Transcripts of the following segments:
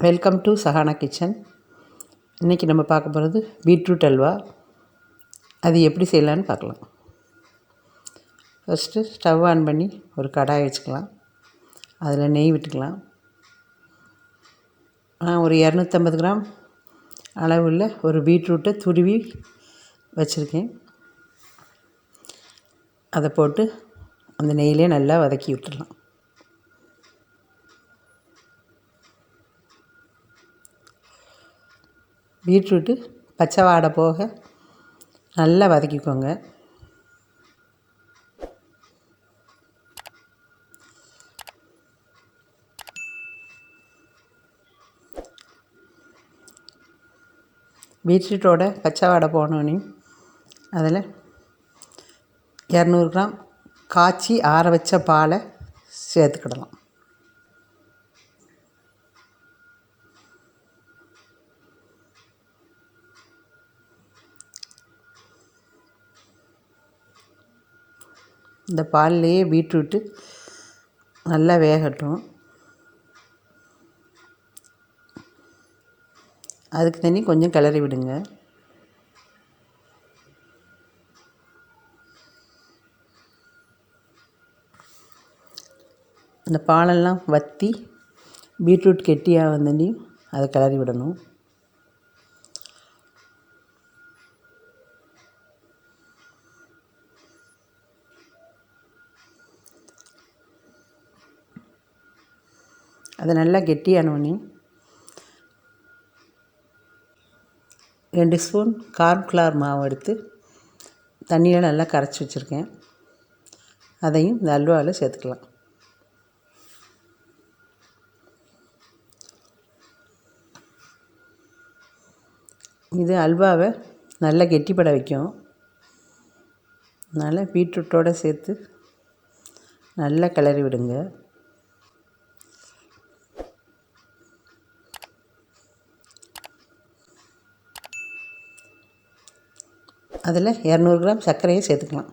Welcome to Sahana kitchen. இன்றைக்கி நம்ம பார்க்க போகிறது பீட்ரூட் அல்வா. அது எப்படி செய்யலான்னு பார்க்கலாம். ஃபஸ்ட்டு ஸ்டவ் ஆன் பண்ணி ஒரு கடாய் வச்சுக்கலாம். அதில் நெய் விட்டுக்கலாம். நான் ஒரு 250 கிராம் அளவுள்ள ஒரு பீட்ரூட்டை துருவி வச்சுருக்கேன். அதை போட்டு அந்த நெய்யிலே நல்லா வதக்கி விட்டுடலாம். பீட்ரூட்டு பச்சை வாடை போக நல்லா வதக்கிக்கோங்க. பீட்ரூட்டோட பச்சை வாடை போனோடனே அதில் 200 கிராம் காய்ச்சி ஆற வச்ச பாலை சேர்த்துக்கிடலாம். இந்த பால்லையே பீட்ரூட்டு நல்லா வேகட்டும். அதுக்கு தண்ணி கொஞ்சம் கிளறி விடுங்க. இந்த பாலெல்லாம் வற்றி பீட்ரூட் கெட்டியாக வந்தோடனையும் அதை கிளறி விடணும். அது நல்லா கெட்டியானோடனே 2 ஸ்பூன் கார்ன்ஃப்ளவர் மாவு எடுத்து தண்ணியில் நல்லா கரைச்சி வச்சுருக்கேன். அதையும் இந்த அல்வாவில் சேர்த்துக்கலாம். இது அல்வாவை நல்லா கெட்டிப்பட வைக்கும். அதனால் பீட்ரூட்டோடு சேர்த்து நல்லா கிளறி விடுங்க. அதில் 200 கிராம் சர்க்கரையை சேர்த்துக்கலாம்.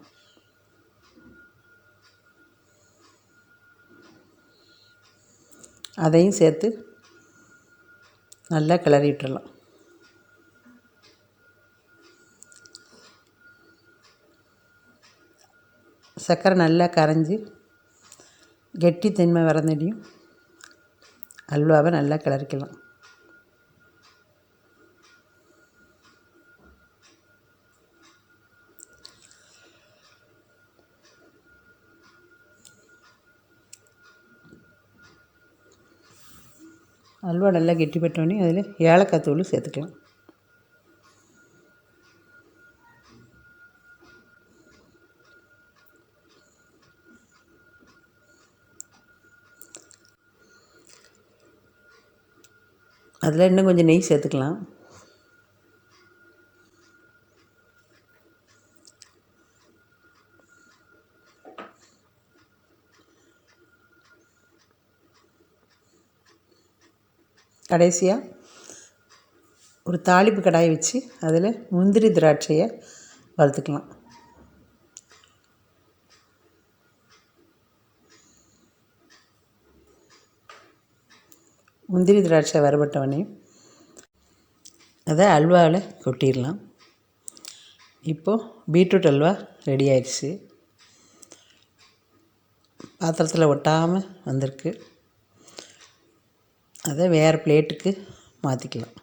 அதையும் சேர்த்து நல்லா கிளறி விட்டுடலாம். சர்க்கரை நல்லா கரைஞ்சி கெட்டித்தன்மை வரந்தடியும் அல்வாவை நல்லா கிளறிக்கலாம். அல்வா நல்லா கெட்டிப்பட்டோடனே அதில் ஏலக்காய் தூள் சேர்த்துக்கலாம். அதில் இன்னும் கொஞ்சம் நெய் சேர்த்துக்கலாம். கடைசியாக ஒரு தாளிப்பு கடாயை வச்சு அதில் முந்திரி திராட்சையை வறுத்துக்கலாம். முந்திரி திராட்சை வறுபட்டவனே அதை அல்வாவில் கொட்டிடலாம். இப்போது பீட்ரூட் அல்வா ரெடி ஆயிடுச்சு. பாத்திரத்தில் ஒட்டாமல் வந்திருக்கு. அதை வேறு பிளேட்டுக்கு மாற்றிக்கலாம்.